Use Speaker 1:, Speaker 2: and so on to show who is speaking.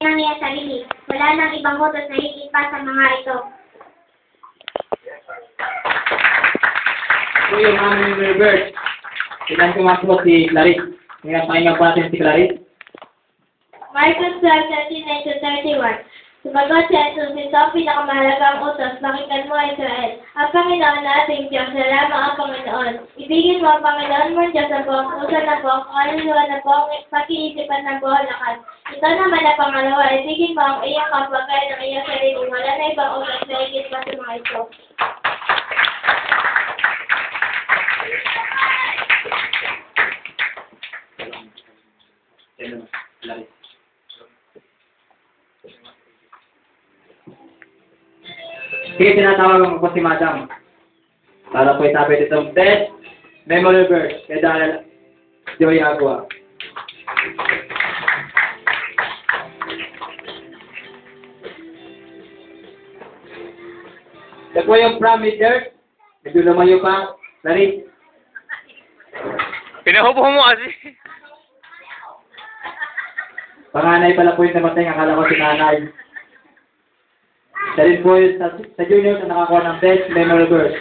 Speaker 1: ng iyong sarili. Wala nang ibang utos na higit pa sa mga ito.
Speaker 2: So yung aming reverse. Ilan kumasok si Clarice. Ngayon pakinggan po natin si Clarice.
Speaker 1: Marcos 12:29-31. Sumagot si Jesus, ito ang pinakamahalagang utos, pakinggan mo Israel. Ang Panginoon nating Diyos na lamang ang Panginoon. Ibigin mo ang Panginoon mo Diyos na buong puso na buong kaluluwa na buong pag-iisipan ng buong lakas. Ito naman na pangalawa, ibigin mo ang iyong kapwa gaya ng iyong sarili. Wala na ibang utos na higit pa sa mga ito.
Speaker 2: Clarice. Sige, tinatawagan ko po si Madam. Para po isabi itong test, memory verse, kay Daniel Joy Agua. Ito po yung parameters. Medyo lumayo pa. Clarice.
Speaker 3: Pinahupo mo kasi.
Speaker 2: Panganay pala po yung namatay. Akala ko si nanay. Siya rin po yun sa junior na nakakuha ng best memory verse.